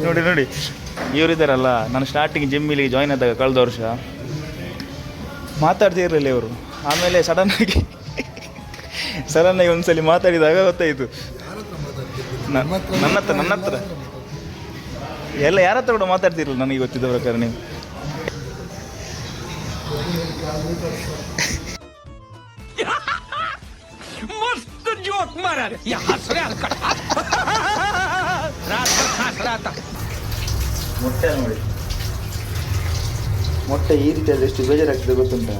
ನೋಡಿ ನೋಡಿ ಇವರಿದ್ದಾರಲ್ಲ, ನಾನು ಸ್ಟಾರ್ಟಿಂಗ್ ಜಿಮ್ಮಿಲಿಗೆ ಜಾಯ್ನ್ ಆದಾಗ ಕಳೆದ ವರ್ಷ ಮಾತಾಡ್ತಿರಲಿಲ್ಲ ಇವರು. ಆಮೇಲೆ ಸಡನ್ನಾಗಿ ಒಂದ್ಸಲಿ ಮಾತಾಡಿದಾಗ ಗೊತ್ತಾಯಿತು. ನನ್ನ ಹತ್ರ ಎಲ್ಲ ಯಾರ ಹತ್ರ ಕೂಡ ಮಾತಾಡ್ತಿರಲಿಲ್ಲ ನನಗೆ ಗೊತ್ತಿದ್ದ ಪ್ರಕಾರ. ನೀವು ಮೊಟ್ಟೆ ನೋಡಿ, ಮೊಟ್ಟೆ ಈ ರೀತಿ ಆದರೆ ಎಷ್ಟು ಬೇಜಾರಾಗ್ತದೆ ಗೊತ್ತುಂಟ.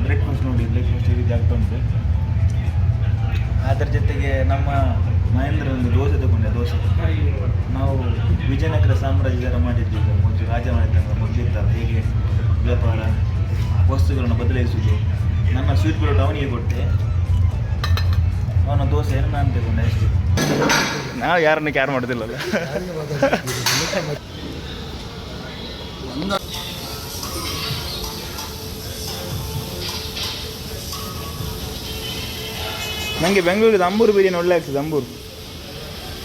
ಬ್ರೇಕ್ಫಾಸ್ಟ್ ನೋಡಿ, ಬ್ರೇಕ್ಫಾಸ್ಟ್ ಈ ರೀತಿ ಆಗ್ತಾ ಉಂಟು. ಅದರ ಜೊತೆಗೆ ನಮ್ಮ ಮಹೇಂದ್ರ ಒಂದು ದೋಸೆ ತಗೊಂಡೆ. ದೋಸೆ ನಾವು ವಿಜಯನಗರ ಸಾಮ್ರಾಜ್ಯದ ಮಾಡಿದ್ವಿ. ಮೊದಲು ರಾಜ ಮಾಡಿದ್ದಾಗ ಮೊದಲಿತ್ತಲ್ಲ, ಹೇಗೆ ವ್ಯಾಪಾರ ವಸ್ತುಗಳನ್ನು ಬದಲಾಯಿಸುವುದು. ನನ್ನ ಸ್ವೀಟ್ ಬರೋಟ ಅವನಿಗೆ ಕೊಟ್ಟೆ, ಅವನ ದೋಸೆ ನಾನು ತಗೊಂಡೆ ಅಷ್ಟೇ. ನಾವು ಯಾರನ್ನು ಕ್ಯಾರ್ ಮಾಡೋದಿಲ್ಲಲ್ಲ. ನನಗೆ ಬೆಂಗಳೂರಿದ ಅಂಬೂರು ಬಿರಿಯಾನಿ ಒಳ್ಳೆ ಆಗ್ತದೆ. ಅಂಬೂರು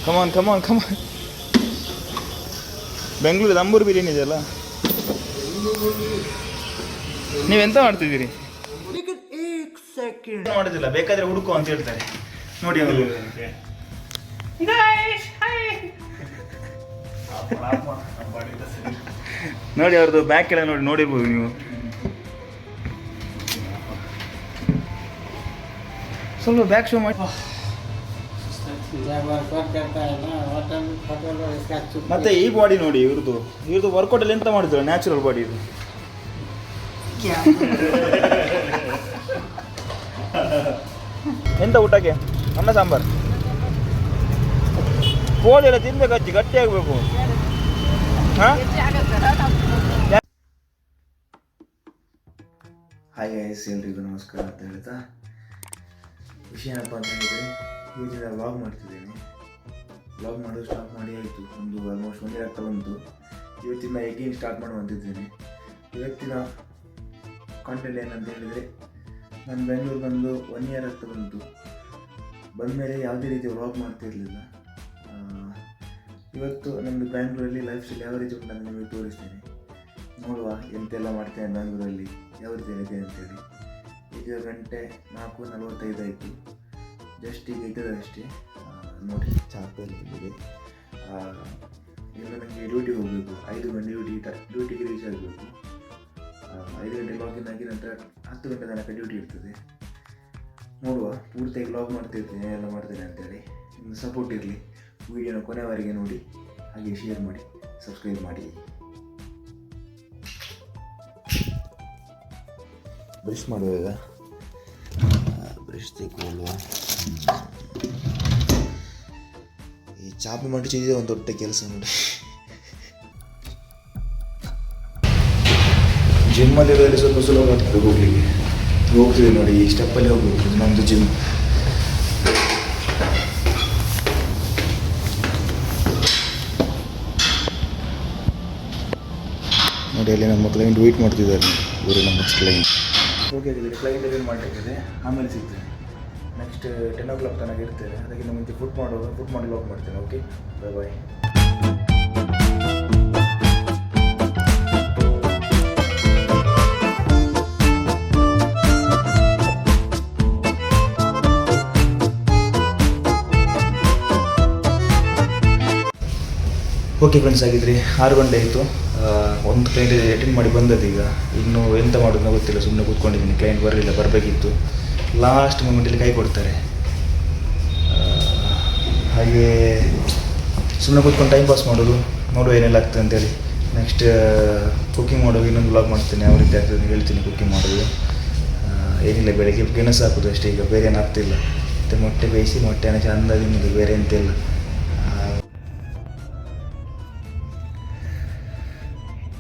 ಕಮಾನ್ ಕಮಾನ್ ಕಮಾನ್. ಬೆಂಗಳೂರಿದ ಅಂಬೂರು ಬಿರಿಯಾನಿ ಇದೆಯಲ್ಲ. ನೀವೆಂತ ಮಾಡ್ತಿದ್ದೀರಿ? ಮಾಡೋದಿಲ್ಲ, ಬೇಕಾದರೆ ಹುಡುಕು ಅಂತ ಹೇಳ್ತಾರೆ. ನೋಡಿ ನೋಡಿ ಅವ್ರದ್ದು ಬ್ಯಾಕ್ ಎಲ್ಲ ನೋಡಿರ್ಬೋದು ನೀವು. ಸ್ವಲ್ಪ ಬ್ಯಾಕ್ ಶೋ ಮಾಡಿ. ಮತ್ತೆ ಈ ಬಾಡಿ ನೋಡಿ ಇವ್ರದ್ದು ವರ್ಕೌಟಲ್ಲಿ ಎಂತ ಮಾಡಿದ್ರು, ನ್ಯಾಚುರಲ್ ಬಾಡಿ ಇದು. ಎಂತ ಊಟಕ್ಕೆ? ಅನ್ನ ಸಾಂಬಾರು. ಕೋಳಿ ಎಲ್ಲ ತಿನ್ಬೇಕು, ಅಜ್ಜಿ ಗಟ್ಟಿ ಆಗಬೇಕು. ಹಾಯ್ ಗೈಸ್, ಎಲ್ರಿಗೂ ನಮಸ್ಕಾರ ಅಂತ ಹೇಳ್ತಾ ವಿಷಯ ಏನಪ್ಪ ಅಂತ ಹೇಳಿದರೆ, ಇವತ್ತಿನ ವ್ಲಾಗ್ ಮಾಡ್ತಿದ್ದೇನೆ. ವ್ಲಾಗ್ ಮಾಡೋದು ಸ್ಟಾರ್ಟ್ ಮಾಡಿ ಆಯಿತು, ಆಲ್ಮೋಸ್ಟ್ 1 year ಆಗ್ತಾ ಬಂತು. ಇವತ್ತಿನ ಎಗೇನ್ ಸ್ಟಾರ್ಟ್ ಮಾಡುವಂತಿದ್ದೇನೆ. ಇವತ್ತಿನ ಕಾಂಟೆಂಟ್ ಏನಂತ ಹೇಳಿದರೆ, ನಾನು ಬೆಂಗಳೂರು ಬಂದು 1 year ಆಗ್ತಾ ಬಂತು. ಬಂದಮೇಲೆ ಯಾವುದೇ ರೀತಿ ವ್ಲಾಗ್ ಮಾಡ್ತಿರಲಿಲ್ಲ. ಇವತ್ತು ನಮ್ಮದು ಬ್ಯಾಂಗ್ಳೂರಲ್ಲಿ ಲೈಫ್ ಸ್ಟೈಲ್ ಯಾವ ರೀತಿ ಉಂಟು ಅಂತ ನಿಮಗೆ ತೋರಿಸ್ತೇನೆ. ನೋಡುವ ಎಂತೆಲ್ಲ ಮಾಡ್ತೇನೆ ಬ್ಯಾಂಗ್ಳೂರಲ್ಲಿ, ಯಾವ ರೀತಿ ಇದೆ ಅಂತೇಳಿ. ಈಗ 4:45 ಆಯಿತು, ಜಸ್ಟ್ ಈಗ ಇದ್ದದಷ್ಟೇ. ನೋಡಿ ಚಾಪಲ್ಲಿ ಇದೆ. ಇನ್ನು ನನಗೆ ಡ್ಯೂಟಿಗೆ ಹೋಗಬೇಕು. 5 ಗಂಟೆ ಡ್ಯೂಟಿಗೆ ರೀಚ್ ಆಗಬೇಕು. 5 ಗಂಟೆ ಲಾಗಿನ್ ಆಗಿ ನಂತರ 10 ಗಂಟೆ ತನಕ ಡ್ಯೂಟಿ ಇರ್ತದೆ. ನೋಡುವ, ಪೂರ್ತಿಯಾಗಿ ಲಾಗ್ ಮಾಡ್ತಿರ್ತೇನೆ, ಎಲ್ಲ ಮಾಡ್ತೇನೆ ಅಂತೇಳಿ. ನಿಮ್ಮದು ಸಪೋರ್ಟ್ ಇರಲಿ. ವಿಡಿಯೋನ ಕೊನೆವರೆಗೆ ನೋಡಿ, ಹಾಗೆ ಶೇರ್ ಮಾಡಿ, ಸಬ್ಸ್ಕ್ರೈಬ್ ಮಾಡಿ. ಬ್ರಷ್ ಮಾಡುವಾಗ ಬ್ರಷ್ ತೆಗೊಳ್ಳುವ. ಈ ಚಾಪೆ ಮಡಚಿದ್ರೆ ಒಂದು ದೊಡ್ಡ ಕೆಲಸ ನೋಡಿ. ಜಿಮ್ಮಲ್ಲಿರೋದ್ರಲ್ಲಿ ಸ್ವಲ್ಪ ಸುಲಭ ಆಗ್ತದೆ ಹೋಗ್ಲಿಕ್ಕೆ. ಹೋಗ್ತೀವಿ ನೋಡಿ, ಈ ಸ್ಟೆಪ್ಪಲ್ಲಿ ಹೋಗ್ಬೇಕು ನಮ್ಮದು ಜಿಮ್. ನೋಡಿ, ಅಲ್ಲಿ ನಮ್ಮ ಕ್ಲೈಂಟ್ ವೆಯ್ಟ್ ಮಾಡ್ತಿದ್ದಾರೆ. ಇವರು ನಮ್ಮ ಕ್ಲೈಂಟ್. ಓಕೆ ಆಗಿದ್ದಾರೆ, ಕ್ಲೈಂಟ್ ಅಟೆಂಡ್ ಮಾಡಲಿಕ್ಕಿದೆ. ಆಮೇಲೆ ಸಿಗ್ತೇನೆ. ನೆಕ್ಸ್ಟ್ 10 o'clock ತನಕ ಇರ್ತೇನೆ. ಅದಕ್ಕಿಂತ ಮುಂಚೆ ಫುಡ್ ಮಾಡಿ ಲಾಗ್ ಮಾಡ್ತೇನೆ. ಓಕೆ, ಬಾಯ್ ಬಾಯ್. ಓಕೆ ಫ್ರೆಂಡ್ಸ್, ಆಗಿದ್ರಿ 6 ಗಂಟೆ ಆಯಿತು. ಒಂದು ಕ್ಲೈಂಟ್ ಅಟೆಂಡ್ ಮಾಡಿ ಬಂದದ್ದು. ಈಗ ಇನ್ನೂ ಎಂತ ಮಾಡೋದು ಗೊತ್ತಿಲ್ಲ, ಸುಮ್ಮನೆ ಕೂತ್ಕೊಂಡಿದ್ದೀನಿ. ಕ್ಲೈಂಟ್ ಬರಲಿಲ್ಲ, ಬರಬೇಕಿತ್ತು. ಲಾಸ್ಟ್ ಮೂಮೆಂಟಲ್ಲಿ ಕೈ ಕೊಡ್ತಾರೆ. ಹಾಗೆ ಸುಮ್ಮನೆ ಕೂತ್ಕೊಂಡು ಟೈಮ್ ಪಾಸ್ ಮಾಡೋದು, ನೋಡುವ ಏನೆಲ್ಲ ಆಗ್ತದೆ ಅಂತೇಳಿ. ನೆಕ್ಸ್ಟ್ ಕುಕ್ಕಿಂಗ್ ಮಾಡೋದು, ಇನ್ನೊಂದು ವ್ಲಾಗ್ ಮಾಡ್ತೀನಿ. ಯಾವ ರೀತಿ ಆಗ್ತದೆ ಹೇಳ್ತೀನಿ ಕುಕ್ಕಿಂಗ್ ಮಾಡೋದು. ಏನಿಲ್ಲ, ಬೆಳಗ್ಗೆ ಗೆಣಸು ಹಾಕೋದು ಅಷ್ಟೇ. ಈಗ ಬೇರೆ ಏನು ಆಗ್ತಿಲ್ಲ. ಮತ್ತು ಮೊಟ್ಟೆ ಬೇಯಿಸಿ ಮೊಟ್ಟೆನ ಚೆಂದ ತಿನ್ನೋದು, ಬೇರೆ ಎಂತಿಲ್ಲ.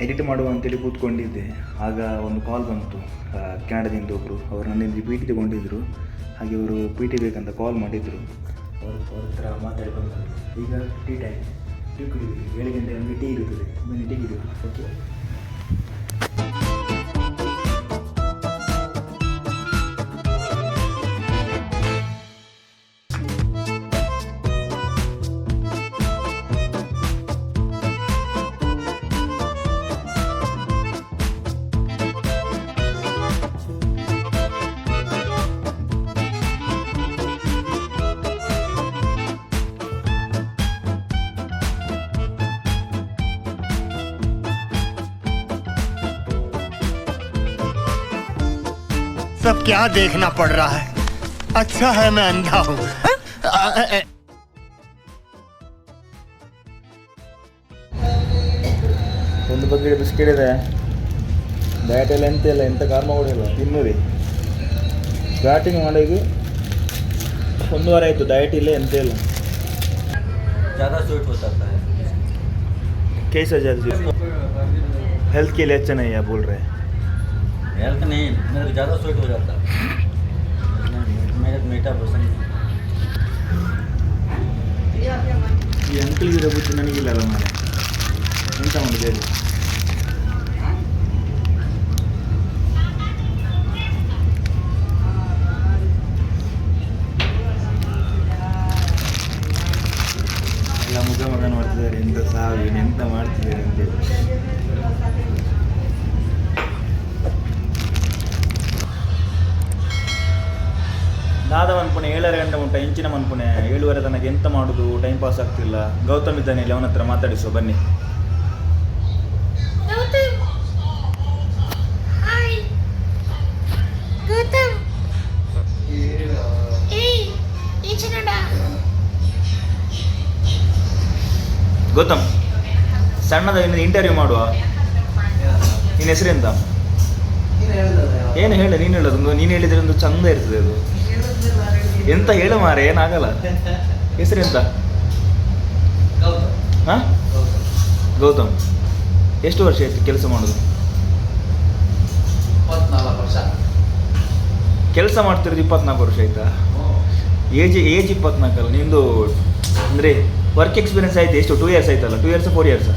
ಎಡಿಟ್ ಮಾಡುವ ಅಂತೇಳಿ ಕೂತ್ಕೊಂಡಿದ್ದೆ. ಆಗ ಒಂದು ಕಾಲ್ ಬಂತು ಕೆನಡಾದಿಂದ ಒಬ್ಬರು. ಅವರು ನನ್ನಿಂದ ಪಿ ಟಿ ತಗೊಂಡಿದ್ದರು. ಹಾಗೆ ಅವರು ಪಿ ಟಿ ಬೇಕಂತ ಕಾಲ್ ಮಾಡಿದರು. ಅವ್ರ ಹತ್ರ ಮಾತಾಡಿ ಬಂದರು. ಈಗ ಟೀ ಟೈಮ್, ಟೀ ಕುಡಿದ್ವಿ. 7 ಗಂಟೆ ನಮಗೆ ಟೀ ಇರುತ್ತದೆ, ಬನ್ನಿ ಟೀ ಕುಡಿಯುವ. ಓಕೆ. सब क्या देखना पड़ रहा है? अच्छा है मैं अंधा हूँ. ಒಂದು ಬಕೆಟ್ ಬಿಸ್ಕೆಟ್ ಇದೆ. ಡಯಟ್ ಎಲ್ಲ ಎಂತ ಇಲ್ಲ, ಎಂತ ಕಾರ್ಮ ಕೊಡಿಲ್ಲ, ತಿನ್ನೋರಿ. ಸ್ಟಾರ್ಟಿಂಗ್ ಮಾಡೋದು 1 ವಾರ ಆಯಿತು, ಡಯಟ್ ಇಲ್ಲ ಎಂತ ಇಲ್ಲ. ज़्यादा स्वीट हो जाता है. कैसा ज़्यादा हेल्थ के लिए अच्छा नहीं है बोल रहे हैं. हेल्थ नहीं, मेरे को ज़्यादा स्वीट हो जाता है. मेरे मीठा पसंद नहीं. ಈ ಅಂಕಲ್ಗಿರೋ ಬುದ್ಧಿ ನನಗಿಲ್ಲಲ್ಲ ಮಾರೆ, ಎಂತ ಮಾಡೋದು ಹೇಳಿ. ಎಲ್ಲ ಮುಖ ಮಗ ಮಾಡ್ತಿದ್ದಾರೆ, ಎಂತ ಸಾವು ಎಂತ ಮಾಡ್ತಿದ್ದಾರೆ ಅಂತೇಳಿ. ನಾದ ಮನ್ಪುಣೆ 7:30 ಗಂಟೆ ಮುಟ್ಟ ಇಂಚಿನ ಮನ್ಪುಣೆ 7:30 ತನಕ ಎಂತ ಮಾಡೋದು, ಟೈಮ್ ಪಾಸ್ ಆಗ್ತಿಲ್ಲ. ಗೌತಮ್ ಇದ್ದಾನೆ ಇಲ್ಲಿ, ಅವನ ಹತ್ರ ಮಾತಾಡಿಸುವ ಬನ್ನಿ. ಗೌತಮ್ ಸಣ್ಣದ ಇಂಟರ್ವ್ಯೂ ಮಾಡುವ. ನಿನ್ನ ಹೆಸರೆಂತ? ಏನು ಹೇಳ, ನೀನು ಹೇಳೋದು, ನೀನು ಹೇಳಿದ್ರೆ ಒಂದು ಚಂದ ಇರ್ತದೆ ಅದು. ಎಂತ ಹೇಳ ಮಾರೆ, ಏನಾಗಲ್ಲ. ಹೆಸರೆಂತ? ಹಾಂ, ಗೌತಮ್. ಎಷ್ಟು ವರ್ಷ ಆಯ್ತು ಕೆಲಸ ಮಾಡೋದು? 24 ವರ್ಷ ಕೆಲಸ ಮಾಡ್ತಿರೋದು. 24 ವರ್ಷ ಆಯ್ತಾ? ಏಜ್ 24 ಅಲ್ಲ ನಿಂದು, ಅಂದರೆ ವರ್ಕ್ ಎಕ್ಸ್ಪೀರಿಯನ್ಸ್ ಆಯ್ತು ಎಷ್ಟು? 2 ಇಯರ್ಸ್ ಆಯ್ತಲ್ಲ? 2 ಇಯರ್ಸ್ 4 ಇಯರ್ಸ್?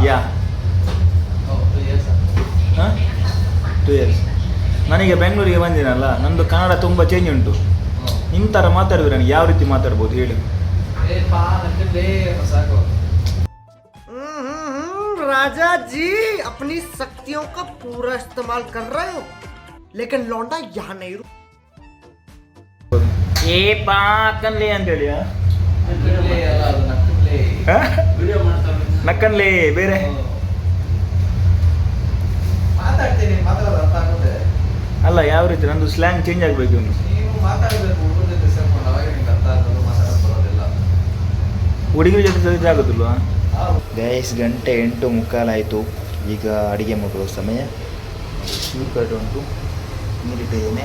ಯಾ, 2 ಇಯರ್ಸ್. ನನಗೆ ಬೆಂಗಳೂರಿಗೆ ಬಂದಿನಲ್ಲ, ನಂದು ಕನ್ನಡ ತುಂಬ ಚೇಂಜ್ ಉಂಟು. ನಿಮ್ಮ ಥರ ಮಾತಾಡಿದ್ರೆ ನನಗೆ ಯಾವ ರೀತಿ ಮಾತಾಡ್ಬೋದು ಹೇಳಿ? राजा जी अपनी शक्तियों का पूरा इस्तेमाल कर रहे हो, लेकिन लौंडा यहाँ नहीं रुक. ಏ ಪಾ ಅಕ್ಕನ್ಲೇ ಅಂತೇಳಿ ನಕ್ಕನ್ಲೇ ಬೇರೆ ಮಾತಾಡ್ತೀನಿ, ಮಾತಾಡೋದು ಅರ್ಥ ಆಗುತ್ತೆ ಅಲ್ಲ. ಯಾವ ರೀತಿ ನಂದು ಸ್ಲ್ಯಾಂಗ್ ಚೇಂಜ್ ಆಗಬೇಕು. ನೀವು ಮಾತಾಡಬೇಕು, ಹುಡುಗರ ಜೊತೆ ಸೇರ್ಕೊಂಡು ಅವಾಗ ನಿಮ್ಗೆ ಅರ್ಥ ಆಗೋದು, ಮಾತಾಡೋದು ಬರೋದಿಲ್ಲ. ಹುಡುಗಿರ ಜೊತೆ ಆಗೋದಿಲ್ವಾ? ಗೈಸ್, ಗಂಟೆ 8:45 ಆಯಿತು. ಈಗ ಅಡುಗೆ ಮಾಡುವ ಸಮಯ. ಸ್ವೀಟ್ ಉಂಟು, ನೀರಿಟ್ಟಿದ್ದೇನೆ,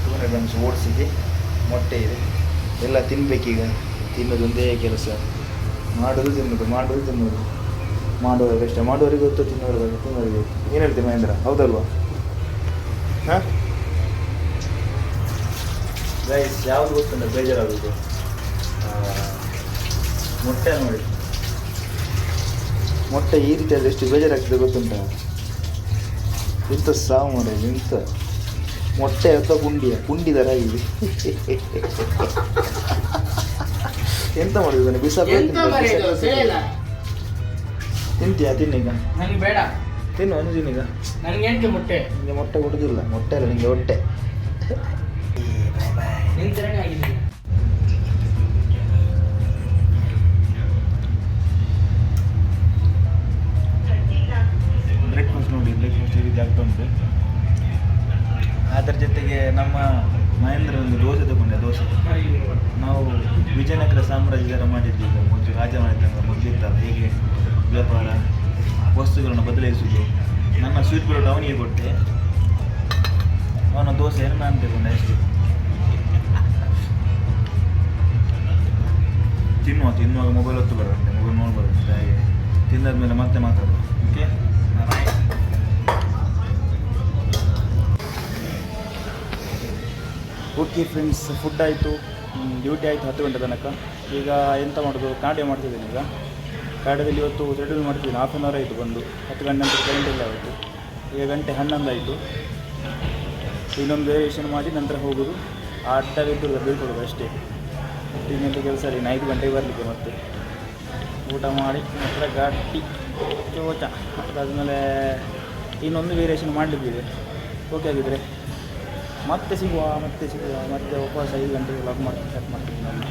200 ಗ್ರಾಮ್ಸ್ ಓಟ್ಸ್ ಇದೆ, ಮೊಟ್ಟೆ ಇದೆ, ಎಲ್ಲ ತಿನ್ನಬೇಕೀಗ. ತಿನ್ನೋದೊಂದೇ ಕೆಲಸ, ಮಾಡೋದು ತಿನ್ನೋದು, ಮಾಡೋದು ತಿನ್ನೋದು. ಮಾಡುವವರಿಗಷ್ಟೇ, ಮಾಡುವವರಿಗೆ ಗೊತ್ತು, ತಿನ್ನೋರಿಗೆ ಗೊತ್ತು. ಏನು ಹೇಳ್ತೀವಿ ಮಹೇಂದ್ರ, ಹೌದಲ್ವಾ? ಹಾಂ ಗೈಸ್, ಯಾವುದು ಗೊತ್ತುಂಟ ಬೇಜಾರಾಗೋದು? ಮೊಟ್ಟೆ ನೋಡಿ, ಮೊಟ್ಟೆ ಈ ರೀತಿ ಆದರೆ ಎಷ್ಟು ಬೇಜಾರಾಗ್ತದೆ ಗೊತ್ತುಂಟ? ಇಂಥ ಸಾವು ಮಾಡಿ, ಇಂಥ ಮೊಟ್ಟೆ ಅಥವಾ ಪುಂಡಿ ಥರ ಇದೆ. ಎಂತ ಮಾಡಿದ್ದಾನೆ? ತಿಂತೀಯಾ? ತಿನ್ನೀಗ, ನನಗೆ ಬೇಡ. ತಿನ್ನು, ಒಂದು ತಿನ್ನೀಗ. ನನಗೆ ಮೊಟ್ಟೆ, ನಿಮಗೆ ಮೊಟ್ಟೆ ಕೊಡೋದಿಲ್ಲ. ಮೊಟ್ಟೆ ಅಲ್ಲ, ನಿಮಗೆ ಹೊಟ್ಟೆ. ನಿನ್ನ ಥರನೇ ಆಗಿದೆ. ಬ್ರೇಕ್ಫಾಸ್ಟ್ ನೋಡಿ, ಬ್ರೇಕ್ಫಾಸ್ಟ್ ಈ ರೀತಿ ಆಗ್ತಾ ಉಂಟು. ಅದರ ಜೊತೆಗೆ ನಮ್ಮ ಮಹೇಂದ್ರ ಒಂದು ದೋಸೆ ತಗೊಂಡೆ. ದೋಸೆ ನಾವು ವಿಜಯನಗರ ಸಾಮ್ರಾಜ್ಯದ ಮಾಡಿದ್ವಿ. ಈಗ ಮೊದಲು ರಾಜ ಮಾಡಿದ್ದಾಗ ಮೊದಲಿತ್ತಲ್ಲ, ಹೇಗೆ ವ್ಯಾಪಾರ ವಸ್ತುಗಳನ್ನು ಬದಲಾಯಿಸುವುದು. ನನ್ನ ಸ್ವೀಟ್ ಬರೋದು ಅವನಿಗೆ ಕೊಟ್ಟೆ, ಅವನ ದೋಸೆಯನ್ನು ನಾನು ತಗೊಂಡೆ ಅಷ್ಟೇ. ತಿನ್ನುವಾಗ ಮೊಬೈಲ್ ಹೊತ್ತು ಬರುತ್ತೆ, ಮೊಬೈಲ್ ನೋಡ್ಬಾರ್ದು. ಹಾಗೆ ತಿಂದಾದ್ಮೇಲೆ ಮತ್ತೆ ಮಾತಾಡೋದು. ಓಕೆ, ಓಕೆ ಫ್ರೆಂಡ್ಸ್, ಫುಡ್ ಆಯಿತು, ಡ್ಯೂಟಿ ಆಯಿತು 10 ಗಂಟೆ ತನಕ. ಈಗ ಎಂತ ಮಾಡೋದು? ಕಾರ್ಡಿಯೋ ಮಾಡ್ತಿದ್ದೀನಿ. ಈಗ ಕಾರ್ಡಿಯೋದಲ್ಲಿ ಇವತ್ತು ಶೆಡ್ಯೂಲ್ ಮಾಡ್ತಿದ್ದೀನಿ. 1/2 ಅವರ್ ಆಯಿತು ಬಂದು. 10 ಗಂಟೆ ನಂತರ ಕರೆಂಟ್ ಇಲ್ಲ ಆಯಿತು. ಈಗ 11 ಆಯಿತು. ಇನ್ನೊಂದು ವೇರಿಯೇಷನ್ ಮಾಡಿ ನಂತರ ಹೋಗೋದು. ಅಡ್ಡ ಬೀಳ್ಕೊಡೋದು ಅಷ್ಟೇ. ಇನ್ನೊಂದು ಕೆಲಸ ಇಲ್ಲ. 5 ಗಂಟೆಗೆ ಬರಲಿಕ್ಕೆ ಮತ್ತೆ ಊಟ ಮಾಡಿ ನಂತರ ಗಾಡಿ ಚೋಚ. ಅದಾದಮೇಲೆ ಇನ್ನೊಂದು ವೇರಿಯೇಷನ್ ಮಾಡಲಿಕ್ಕಿದೆ. ಓಕೆ ಆಗಿದ್ದರೆ ಮತ್ತೆ ಸಿಗುವ. ಮತ್ತೆ ವಾಪಸ್ 5 ಗಂಟೆಗೆ ಲಾಕ್ ಮಾಡಿ ಸ್ಟಾರ್ಟ್ ಮಾಡ್ತೀನಿ ನಾನು.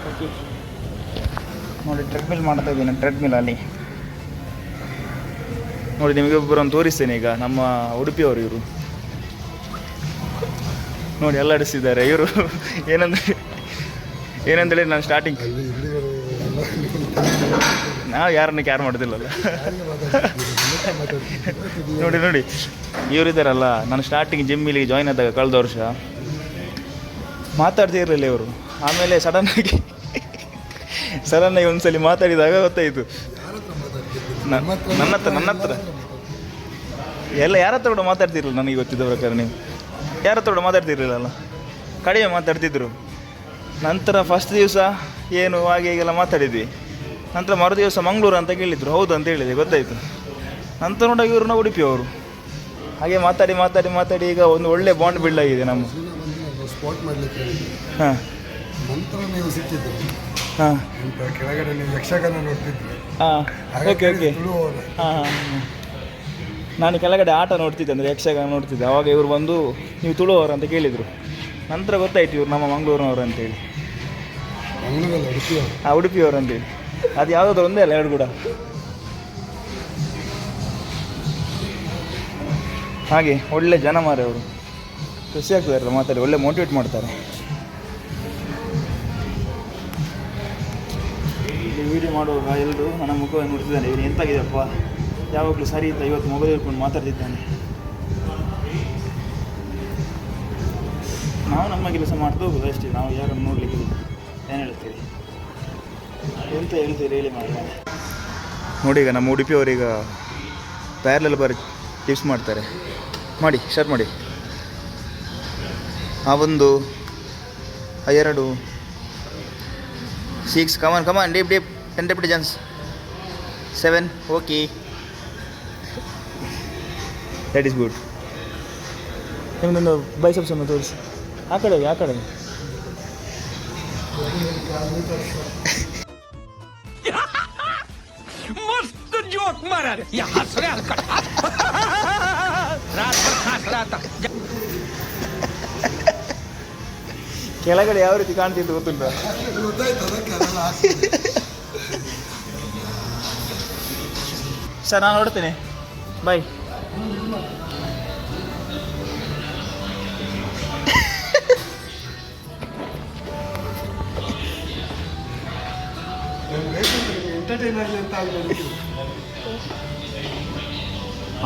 ಓಕೆ ನೋಡಿ, ಟ್ರೆಡ್ಮಿಲ್ ಮಾಡ್ತಾ ಇದ್ದೀನಿ. ಟ್ರೆಡ್ಮಿಲಲ್ಲಿ ನೋಡಿ ನಿಮಗೆ ಒಬ್ಬರನ್ನು ತೋರಿಸ್ತೇನೆ ಈಗ, ನಮ್ಮ ಉಡುಪಿಯವರು ಇವರು. ನೋಡಿ ಅಲ್ಲಾಡಿಸಿದ್ದಾರೆ ಇವರು. ಏನಂದೇಳಿ ನಾನು ಸ್ಟಾರ್ಟಿಂಗ್ ನಾವು ಯಾರನ್ನು ಕ್ಯಾರ್ ಮಾಡೋದಿಲ್ಲಲ್ಲ. ನೋಡಿ ಇವರಿದ್ದಾರಲ್ಲ, ನಾನು ಸ್ಟಾರ್ಟಿಂಗ್ ಜಿಮ್ಮಿಲಿಗೆ ಜಾಯ್ನ್ ಆದಾಗ ಕಳೆದ ವರ್ಷ ಮಾತಾಡ್ತಾ ಇರಲಿಲ್ಲ ಇವರು. ಆಮೇಲೆ ಸಡನ್ನಾಗಿ ಒಂದ್ಸಲಿ ಮಾತಾಡಿದಾಗ ಗೊತ್ತಾಯಿತು. ನನ್ನ ಹತ್ರ ಎಲ್ಲ ಯಾರ ಹತ್ರ ಕೂಡ ಮಾತಾಡ್ತಿರಲಿಲ್ಲ. ನನಗೆ ಗೊತ್ತಿದ್ದ ಪ್ರಕಾರ ನೀವು ಯಾರ ಹತ್ರ ಕೂಡ ಮಾತಾಡ್ತಿರ್ಲಿಲ್ಲಲ್ಲ, ಕಡಿಮೆ ಮಾತಾಡ್ತಿದ್ರು. ನಂತರ ಫಸ್ಟ್ ದಿವಸ ಏನು ಹಾಗೆ ಹೀಗೆಲ್ಲ ಮಾತಾಡಿದ್ವಿ. ನಂತರ ಮರು ದಿವಸ ಮಂಗಳೂರು ಅಂತ ಕೇಳಿದ್ರು, ಹೌದು ಅಂತ ಹೇಳಿದೆ, ಗೊತ್ತಾಯಿತು. ನಂತರ ನೋಡಾಗ ಇವ್ರನ್ನ ಉಡುಪಿಯವರು. ಹಾಗೆ ಮಾತಾಡಿ ಈಗ ಒಂದು ಒಳ್ಳೆ ಬಾಂಡ್ ಬಿಲ್ಡ್ ಆಗಿದೆ ನಮ್ಮ. ಸ್ಪಾಟ್ ಮಾಡಲಿಕ್ಕೆ ಹಾಂ, ನಂತರ ನೀವು ಸಿಕ್ಕಿದ್ರು. ಹಾಂ, ಕೆಳಗಡೆ ನೀವು ಯಕ್ಷಗಾನ ನೋಡ್ತಿದ್ರಿ. ಹಾಂ, ಓಕೆ. ಹಾಂ, ನಾನು ಕೆಳಗಡೆ ಆಟ ನೋಡ್ತಿದ್ದೆ, ಅಂದರೆ ಯಕ್ಷಗಾನ ನೋಡ್ತಿದ್ದೆ. ಆವಾಗ ಇವರು ಬಂದು ನೀವು ತುಳುವವರು ಅಂತ ಕೇಳಿದರು. ನಂತರ ಗೊತ್ತಾಯ್ತು ಇವರು ನಮ್ಮ ಮಂಗಳೂರಿನವರು ಅಂತೇಳಿ. ಮಂಗಳೂರಲ್ಲ, ಉಡುಪಿಯವರು. ಉಡುಪಿಯವರು ಅಂತೇಳಿ. ಅದು ಯಾವುದಾದ್ರು ಒಂದೇ ಅಲ್ಲ, ಎರಡು ಕೂಡ. ಹಾಗೆ ಒಳ್ಳೆ ಜನ ಮಾರೆ ಅವರು, ಖುಷಿ ಆಗ್ತದೆ ಮಾತಾಡಿ, ಒಳ್ಳೆ ಮೋಟಿವೇಟ್ ಮಾಡ್ತಾರೆ. ಇಲ್ಲಿ ವೀಡಿಯೋ ಮಾಡುವಾಗ ಎಲ್ಲರೂ ನನ್ನ ಮುಖವನ್ನು ನೋಡ್ತಿದ್ದಾನೆ, ಇವನು ಎಂತಾಗಿದೆಯಪ್ಪ, ಯಾವಾಗಲೂ ಸರಿ ಇದ್ದ, ಇವತ್ತು ಮೊಬೈಲ್ ಹಿಡ್ಕೊಂಡು ಮಾತಾಡ್ತಿದ್ದಾನೆ. ನಾವು ನಮ್ಮ ಕೆಲಸ ಮಾಡ್ತಾ ಹೋಗೋದು ಅಷ್ಟೇ, ನಾವು ಯಾರನ್ನು ನೋಡಲಿಕ್ಕೆ ಏನು ಹೇಳ್ತೀವಿ, ಎಂತ ಹೇಳ್ತೀರಿ ಹೇಳಿ ಮಾಡಿ. ನೋಡಿ ಈಗ ನಮ್ಮ ಉಡುಪಿಯವರೀಗ ಪ್ಯಾರಲಲ್ ಬಾರ್ ಟಿಪ್ಸ್ ಮಾಡ್ತಾರೆ. ಮಾಡಿ ಸ್ಟಾರ್ಟ್ ಮಾಡಿ. ಆ 1, 2, 6, come on deep 10 repetitions, 7, okay, that is good. ನಿಮ್ಮದೊಂದು ಬೈಸೆಪ್ಸ್ ಅನ್ನು ತೋರಿಸಿ. ಆ ಕಡೆ मस्त जोक मारा रे या हंस रहा रात भर हंस रहा था. ಕೆಳಗಡೆ ಯಾವ ರೀತಿ ಕಾಣ್ತಿತ್ತು ಗೊತ್ತುಂಟಾ? ಸರ್ ನಾನು ನೋಡ್ತೇನೆ, ಬಾಯ್.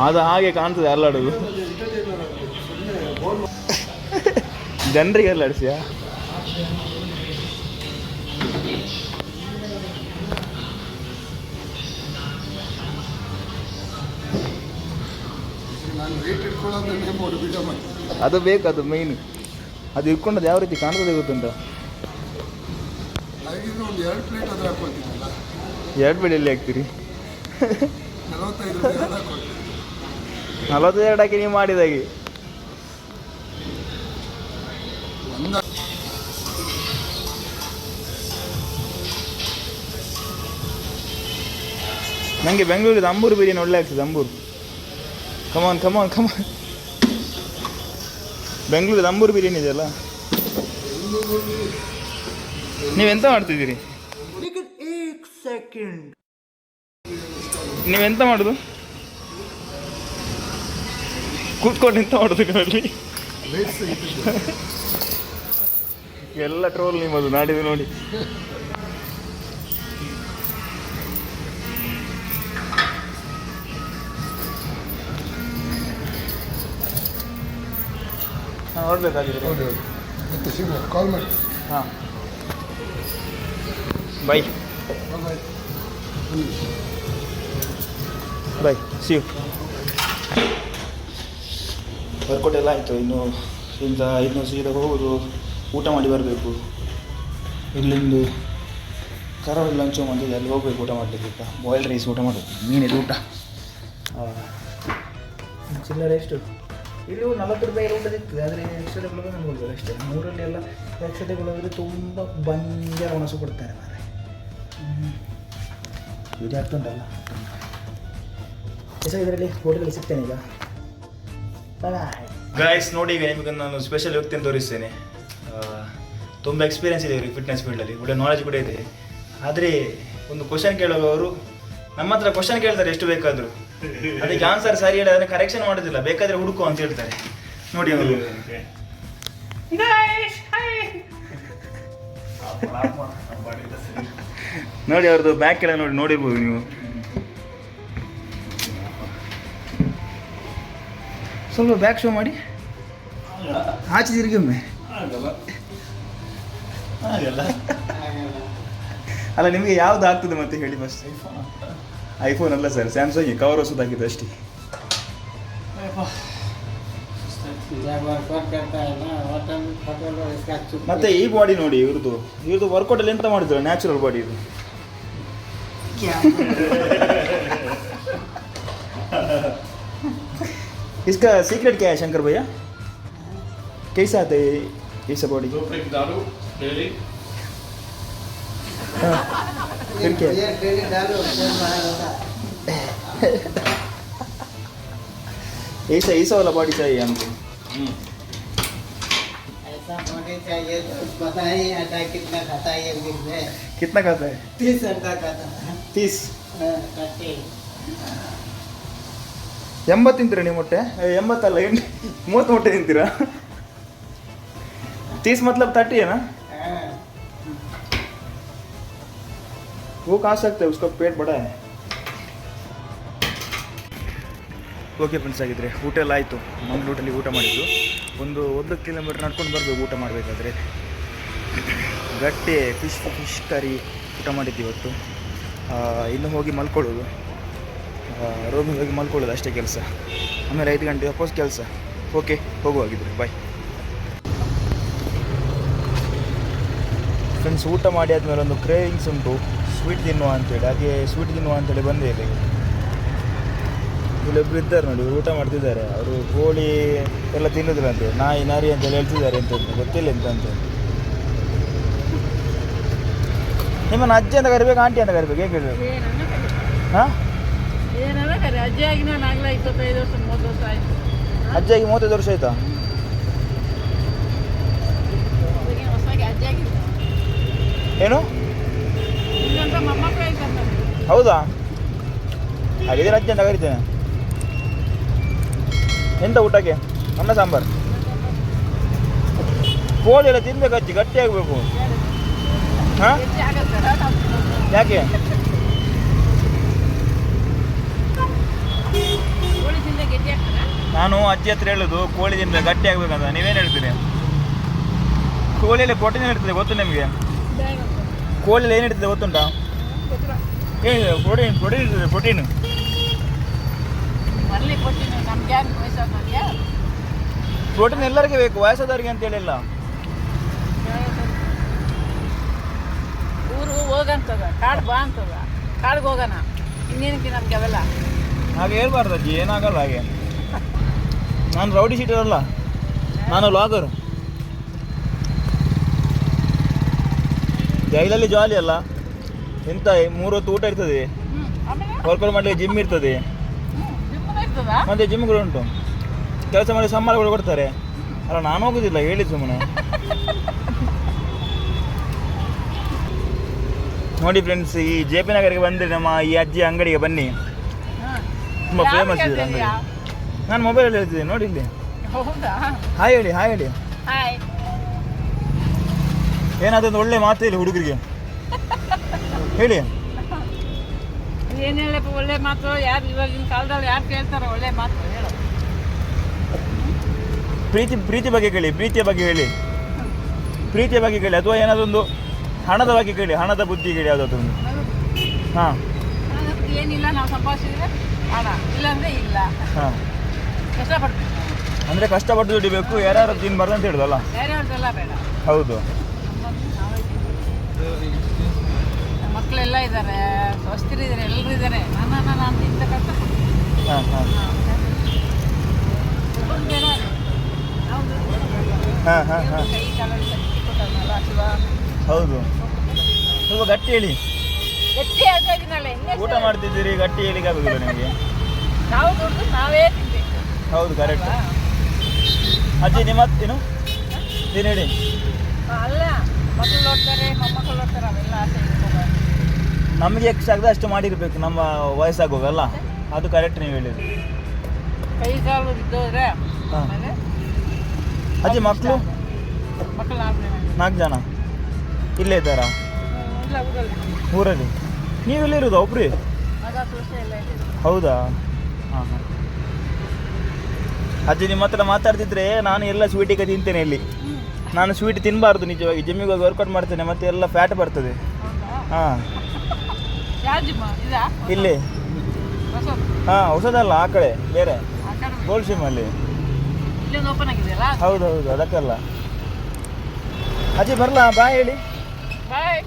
ಅದು ಹಾಗೆ ಕಾಣ್ತದೆ ಅಲ್ಲಾಡೋದು. ಜನರಿಗೆ ಅಲ್ಲಾಡಿಸಿಯಾ? ಅದು ಬೇಕು, ಅದು ಮೈನ್. ಅದು ಇಟ್ಕೊಂಡದ್ದು ಯಾವ ರೀತಿ ಕಾಣ್ತದೆ ಗೊತ್ತುಂಟ? ಒಂದು 2 ಪ್ಲೇಟ್ ಅದ್ರ ಹಾಕೊಳ್ತೀನಲ್ಲ. 2 ಪ್ಲೇಟ್ ಎಲ್ಲಿ ಹಾಕ್ತೀರಿ? 42 ಹಾಕಿ ನೀವು ಮಾಡಿದಾಗೆ. ನನಗೆ ಬೆಂಗಳೂರಿದ ಅಂಬೂರು ಬಿರಿಯಾನಿ ಒಳ್ಳೆ ಆಗ್ತದೆ. ಅಂಬೂರು, ಕಮಾನ್. ಬೆಂಗಳೂರಿದ ಅಂಬೂರು ಬಿರಿಯಾನಿ ಇದೆಯಲ್ಲ, ನೀವೆಂತ ಮಾಡ್ತಿದ್ದೀರಿ? ನೀವೆಂತ ಮಾಡೋದು? ಕೂತ್ಕೊಂಡು ಎಂತ ಮಾಡೋದು ನೋಡಿ. ಎಲ್ಲ ಟ್ರೋಲ್ ನಿಮ್ಮದು ನಾಡಿದ್ದು ನೋಡಿ. ನಾನು ನೋಡ್ಬೇಕಾಗಿದೆ. ಕಾಲ್ ಮಾಡಿ. ಹಾಂ, ಬಾಯ್. C you. ವರ್ಕೌಟ್ ಎಲ್ಲ ಆಯಿತು. ಇನ್ನು ಸೀದಾ ಹೋಗೋದು, ಊಟ ಮಾಡಿ ಬರಬೇಕು. ಇಲ್ಲಿಂದು ಕರಾವಳಿ ಲಂಚ್ ಬಂದಿದೆ, ಅಲ್ಲಿ ಹೋಗ್ಬೇಕು ಊಟ ಮಾಡಲಿಕ್ಕೆ. ಬಾಯ್ಲ್ಡ್ ರೈಸ್ ಊಟ ಮಾಡಬೇಕು, ಮೀನಿದು ಊಟ. ಚಿಲ್ಲರೆ ಎಷ್ಟು? ಇಲ್ಲಿ 40 ರೂಪಾಯಿ ಊಟ ಸಿಗ್ತದೆ, ಆದರೆ ಎಕ್ಸ್ಟ್ರಾ ಟೇಬಲ್ ಅನ್ಕೊಳ್ಬೋದು ಅಷ್ಟೇ. 3ರಲ್ಲಿ ಎಲ್ಲ ಎಕ್ಸ್ಟ್ರಾ ಟೇಬಲ್ ಹೋದರೆ ತುಂಬ ಬಂಜ ಒಣಸು ಕೊಡ್ತಾರೆ ಮಾರೆ. ಇದು ಆಗ್ತುಂಟಲ್ಲ. ಇದರಲ್ಲಿ ಹೋಟೆಲಲ್ಲಿ ಸಿಗ್ತೇನೆ ಈಗ. ಗೈಸ್ ನೋಡಿ, ಈಗ ನಿಮಗೆ ನಾನು ಸ್ಪೆಷಲ್ ವ್ಯಕ್ತಿಯನ್ನು ತೋರಿಸ್ತೇನೆ. ತುಂಬ ಎಕ್ಸ್ಪೀರಿಯನ್ಸ್ ಇದೆ ಇವ್ರಿಗೆ ಫಿಟ್ನೆಸ್ ಫೀಲ್ಡಲ್ಲಿ, ಒಳ್ಳೆ ನಾಲೆಜ್ ಕೂಡ ಇದೆ. ಆದರೆ ಒಂದು ಕ್ವಶನ್ ಕೇಳುವವರು ನಮ್ಮ ಹತ್ರ ಕ್ವಶನ್ ಕೇಳ್ತಾರೆ ಎಷ್ಟು ಬೇಕಾದರೂ. ಅದಕ್ಕೆ ಆನ್ಸರ್ ಸರಿ ಹೇಳಿ ಅದನ್ನ ಕರೆಕ್ಷನ್ ಮಾಡೋದಿಲ್ಲ, ಬೇಕಾದ್ರೆ ಹುಡುಕು ಅಂತ ಹೇಳ್ತಾರೆ. ನೋಡಿ ಅವರು ನೋಡಿ ಅವ್ರದ್ದು ಬ್ಯಾಕ್ ಎಲ್ಲ ನೋಡಿರ್ಬೋದು ನೀವು. ಸ್ವಲ್ಪ ಬ್ಯಾಕ್ ಶೋ ಮಾಡಿ, ಆಚೆ ತಿರುಗಿ ಒಮ್ಮೆ. ಅಲ್ಲ ನಿಮಗೆ ಯಾವ್ದು ಆಗ್ತದೆ ಮತ್ತೆ ಹೇಳಿ ಫಸ್ಟ್. ಐಫೋನ್ ಅಲ್ಲ ಸರ್, ಸ್ಯಾಮ್ಸಂಗ್ ಕವರ್ ಹೊಸದಾಗಿದೆ ಅಷ್ಟೇ. ಮತ್ತೆ ಈ ಬಾಡಿ ನೋಡಿ ಇವ್ರದ್ದು ವರ್ಕೌಟ್ ಅಲ್ಲಿ ಎಂತ ಮಾಡಿದ್ರು, ನ್ಯಾಚುರಲ್ ಬಾಡಿ ಇದು. इसका सीक्रेट क्या है शंकर भैया? कैसा आता है ये सब बॉडी? दारू डेली फिर क्या? ऐसा वाला बॉडी चाहिए हमको. ऐसा होने चाहिए तो पता ही आता कितना खाता है एक दिन में. कितना खाता है? 30 घंटा खाता है. 30. कट्टे 80 ತಿಂತೀರಾ ನೀವು ಮೊಟ್ಟೆ? 80 ಅಲ್ಲ 30 ಮೊಟ್ಟೆ ತಿಂತೀರಾ? 30 मतलब 30 है ना? वो खा सकते हैं, उसका पेट बड़ा है. ಓಕೆ ಫ್ರೆಂಡ್ಸ್, ಆಗಿದ್ರೆ ಊಟ ಎಲ್ಲ ಆಯಿತು. ಮಂಗಳೂರಲ್ಲಿ ಊಟ ಮಾಡಿದ್ದು. ಒಂದು ಕಿಲೋಮೀಟ್ರ್ ನಡ್ಕೊಂಡು ಬರಬೇಕು ಊಟ ಮಾಡಬೇಕಾದ್ರೆ. ಗಟ್ಟಿ ಫಿಶ್ ಕರಿ ಊಟ ಮಾಡಿದ್ದು ಇವತ್ತು. ಇನ್ನು ಹೋಗಿ ಮಲ್ಕೊಳ್ಳೋದು, ರೂಮಿಗೆ ಹೋಗಿ ಮಲ್ಕೊಳ್ಳೋದು ಅಷ್ಟೇ ಕೆಲಸ. ಆಮೇಲೆ 5 ಗಂಟೆ ವಾಪಸ್ ಕೆಲಸ. ಓಕೆ, ಹೋಗುವಾಗಿದ್ರೆ ಬಾಯ್ ಫ್ರೆಂಡ್ಸ್. ಊಟ ಮಾಡಿ ಆದಮೇಲೆ ಒಂದು ಕ್ರೇವಿಂಗ್ಸ್ ಉಂಟು, ಸ್ವೀಟ್ ತಿನ್ನುವ ಅಂತೇಳಿ. ಹಾಗೆ ಸ್ವೀಟ್ ತಿನ್ನುವ ಅಂತೇಳಿ ಬಂದೇ ಇದೆ. ಇಲ್ಲೊಬ್ರು ಇದ್ದಾರೆ ನೋಡಿ, ಊಟ ಮಾಡ್ತಿದ್ದಾರೆ. ಅವರು ಕೋಳಿ ಎಲ್ಲ ತಿನ್ನೋದಿಲ್ಲ ಅಂತೇಳಿ, ನಾಯಿ ನಾರಿ ಅಂತೇಳಿ ಹೇಳ್ತಿದ್ದಾರೆ ಅಂತ ಗೊತ್ತಿಲ್ಲ ಎಂತ ಅಂತೇಳಿ. ನಿಮ್ಮನ್ನು ಅಜ್ಜಿ ಅಂತ ಕರಿಬೇಕು, ಆಂಟಿ ಅಂತ ಕರಿಬೇಕು, ಹೇಗೆ ಹೇಳಬೇಕು? ಹಾಂ, ಅಜ್ಜಿಯಾಗಿ ನಾನು ಆಗಲೇ 25 ವರ್ಷ 30 ವರ್ಷ ಆಯಿತು. ಅಜ್ಜಿಯಾಗಿ 35 ವರ್ಷ ಆಯ್ತಾ? ಹೊಸದಾಗಿ ಅಜ್ಜಿಯಾಗಿ ಏನು ಇನ್ನೊಂದು ಮೊಮ್ಮಕ್ಕಳು ಆಯ್ತಾರೆ ನನಗೆ. ಹೌದಾ? ಹಾಗಿದ್ರೆ ಅಜ್ಜಿ ಅಂತ ಕರಿತೇನೆ. ಎಂತ ಊಟಕ್ಕೆ? ಅನ್ನ ಸಾಂಬಾರು. ಕೋಳಿ ಎಲ್ಲ ತಿನ್ಬೇಕು ಅಜ್ಜಿ, ಗಟ್ಟಿ ಆಗಬೇಕು. ಹಾಂ, ಹೆಚ್ಚು ಆಗತ್ತಲ್ಲ ನಾವು ಯಾಕೆ? ಕೋಳಿ ತಿಂದ ಗೆಡ್ಡೆ ಆಗ್ತದೆ. ನಾನು ಅಜ್ಜಿ ಹತ್ರ ಹೇಳೋದು ಕೋಳಿ ತಿನ್ಬೇಕು, ಗಟ್ಟಿ ಆಗ್ಬೇಕಂತ. ನೀವೇನು ಹೇಳ್ತೀರಿ? ಕೋಳಿಯಲ್ಲಿ ಪ್ರೋಟೀನ್ ಇರ್ತದೆ ಗೊತ್ತು ನಿಮಗೆ? ಕೋಳಿಯಲ್ಲಿ ಏನು ಇರ್ತದೆ ಗೊತ್ತುಂಟಾ? ಏನು ಪ್ರೋಟೀನ್ ಇರ್ತದೆ, ಪ್ರೋಟೀನು. ಮರಳಿ ಕೊಟ್ಟಿನಿ ನಮ್ಗೆ ಯಾರು ವಯಸ್ಸಾದವ್ರಿಗೆ. ಪ್ರೋಟೀನ್ ಎಲ್ಲರಿಗೆ ಬೇಕು, ವಯಸ್ಸಾದವ್ರಿಗೆ ಅಂತ ಹೇಳಿಲ್ಲ. ಊರು ಹೋಗಂತದ, ಕಾಡು ಬಾ ಅಂತದ, ಕಾಡಿಗೆ ಹೋಗೋಣ. ಇನ್ನೇನಕ್ಕೆ ನಮ್ಗೆ ಅವೆಲ್ಲ ಹಾಗೆ ಹೇಳ್ಬಾರ್ದು ಅಜ್ಜಿ, ಏನಾಗಲ್ಲ ಹಾಗೆ. ನಾನು ರೌಡಿ ಶೀಟರ್ ಅಲ್ಲ, ನಾನು ಲಾಗರು. ಜೈಲಲ್ಲಿ ಜಾಲಿ ಅಲ್ಲ, ಎಂತ 3 ಹೊತ್ತು ಊಟ ಇರ್ತದೆ, ಆಮೇಲೆ ವರ್ಕೌಟ್ ಮಾಡಲಿಕ್ಕೆ ಜಿಮ್ ಇರ್ತದೆ. ಜಿಮ್ಮು ಇರ್ತದ. ಮತ್ತು ಜಿಮ್ಗಳು ಉಂಟು, ಕೆಲಸ ಮಾಡಿ ಸಂಬಳಗಳು ಕೊಡ್ತಾರೆ. ಅಲ್ಲ, ನಾನು ಹೋಗೋದಿಲ್ಲ, ಹೇಳಿದ್ದು ಸುಮ್ಮನೆ. ನೋಡಿ ಫ್ರೆಂಡ್ಸ್, ಈ JP ನಗರಿಗೆ ಬಂದರೆ ನಮ್ಮ ಈ ಅಜ್ಜಿ ಅಂಗಡಿಗೆ ಬನ್ನಿ, ತುಂಬ ಫೇಮಸ್ ಇದೆ ಅಂಗಡಿ. ನಾನು ಮೊಬೈಲಲ್ಲಿ ಹೇಳ್ತಿದ್ದೆ ನೋಡಿ ಇಲ್ಲಿ. ಹೌದಾ? ಹಾಯ್ ಹೇಳಿ, ಹಾಯ್ ಹೇಳಿ. ಹಾಯ್. ಏನಾದರೂ ಒಳ್ಳೆ ಮಾತು ಹೇಳಿ ಹುಡುಗರಿಗೆ, ಹೇಳಿ. ಏನು ಹೇಳಪ್ಪ, ಒಳ್ಳೆ ಮಾತು ಯಾರು ಇವಾಗಿನ ಕಾಲದಲ್ಲಿ ಯಾರು ಕೇಳ್ತಾರೋ ಒಳ್ಳೆ ಮಾತು ಹೇಳು. ಪ್ರೀತಿ ಬಗ್ಗೆ ಕೇಳಿ, ಪ್ರೀತಿಯ ಬಗ್ಗೆ ಹೇಳಿ, ಪ್ರೀತಿಯ ಬಗ್ಗೆ ಕೇಳಿ. ಅಥವಾ ಏನಾದೊಂದು ಹಣದ ಬಗ್ಗೆ ಕೇಳಿ, ಹಣದ ಬುದ್ಧಿ ಕೇಳಿ ಯಾವುದಾದ್ರೊಂದು. ಹಾಂ, ಏನಿಲ್ಲ, ನಾವು ಸಂಪಾದಿಸಿದ್ರೆ ಹಣ, ಇಲ್ಲಾಂದರೆ ಇಲ್ಲ. ಹಾಂ, ಕಷ್ಟಪಡ್ತೀವಿ ಅಂದರೆ ಕಷ್ಟಪಟ್ಟು ದುಡಿಬೇಕು, ಯಾರ್ಯಾರು ತಿನ್ಬಾರ್ದು ಅಂತ ಹೇಳುದಲ್ಲ. ಬೇರೆ ಅವ್ರದ್ದೆಲ್ಲ ಬೇಡ. ಹೌದು. ನಮ್ಮ ಮಕ್ಕಳೆಲ್ಲ ಇದ್ದಾರೆ, ಸ್ವಸ್ಥರಿದ್ದಾರೆ, ಎಲ್ಲರೂ ಇದ್ದಾರೆ. ನಾನು ಇಂಥ ಕಷ್ಟಪಡ್ತೀನಿ. ಹಾಂ ಹಾಂ ಹಾಂ ಹಾಂ ಹಾಂ ಕೈ ಕಾಲಲ್ಲಿ ಶಕ್ತಿ ಕೊಟ್ಟನಲ್ಲ ಶಿವ. ಹೌದು. ಸ್ವಲ್ಪ ಗಟ್ಟಿ ಹೇಳಿ. ಗಟ್ಟಿ ಆಗ್ತಾ ಇದೀನಲ್ಲ, ಊಟ ಮಾಡ್ತಿದ್ದೀರಿ, ಗಟ್ಟಿ ಹೇಳಿಕ್ಕೆ ಆಗೋದಿಲ್ಲ ನಿಮಗೆ. ನಾವು ದುಡ್ಡು ನಾವೇ ತಿನ್ಬೇಕು. ಹೌದು, ಕರೆಕ್ಟ್. ಅಜ್ಜಿ ನಿಮ್ಮ ಏನು ಹೇಳಿ. ಅಲ್ಲ, ಮಕ್ಕಳು ನೋಡ್ತಾರೆ, ಮೊಮ್ಮಕ್ಕಳು ನೋಡ್ತಾರೆ, ಅವೆಲ್ಲ ಆಸೆ ಇಟ್ಕೋಬಾರ್ದು. ನಮಗೆ ಎಷ್ಟು ಆಗದೆ ಅಷ್ಟು ಮಾಡಿರ್ಬೇಕು ನಮ್ಮ ವಯಸ್ಸಾಗೋಗಲ್ಲ. ಅದು ಕರೆಕ್ಟ್ ನೀವು ಹೇಳಿದ್ದು. ಕೈ ಕಾಲು ಇದ್ದೋದ್ರೆ ಹಾ. ಆಮೇಲೆ ಅಜ್ಜಿ ಮಕ್ಕಳು ಮಕ್ಕಳು 4 ಜನ ಇಲ್ಲೇ ಇದ್ದಾರಾ ಇಲ್ಲ ಊರಲ್ಲಿ ಊರಲ್ಲಿ? ನೀವು ಎಲ್ಲಿರೋದು ಒಬ್ರಿ? ಮಗ ಸೊಸೆ ಎಲ್ಲ ಇದೆ. ಹೌದಾ? ಹಾಂ ಹಾಂ. ಅಜ್ಜಿ ನಿಮ್ಮ ಹತ್ರ ಮಾತಾಡ್ತಿದ್ರೆ ನಾನು ಎಲ್ಲ ಸ್ವೀಟಿಗೆ ತಿಂತೇನೆ ಇಲ್ಲಿ. ನಾನು ಸ್ವೀಟ್ ತಿನ್ನಬಾರ್ದು ನಿಜವಾಗಿ. ಜಿಮ್ಮಿಗೆ ಹೋಗಿ ವರ್ಕೌಟ್ ಮಾಡ್ತೇನೆ ಮತ್ತೆ ಎಲ್ಲ ಫ್ಯಾಟ್ ಬರ್ತದೆ. ಹೌದಾ? ಹಾಂ ಯಾವ ಜಿಮ್ ಇದಾ ಇಲ್ಲಿ. ಹೊಸದು? ಹಾಂ ಹೊಸದಲ್ಲ, ಆ ಕಡೆ ಬೇರೆ ಆ ಕಡೆ ಗೋಲ್ಡ್ ಸಿಮ್ಮಲ್ಲಿ. ಇಲ್ಲೊಂದು ಓಪನ್ ಆಗಿದೆಯಲ್ಲ? ಹೌದು ಹೌದು, ಅದಕ್ಕಲ್ಲ. ಅಜ್ಜಿ ಬರಲಾ? ಬಾಯ್ ಹೇಳಿ. ಬಾಯ್.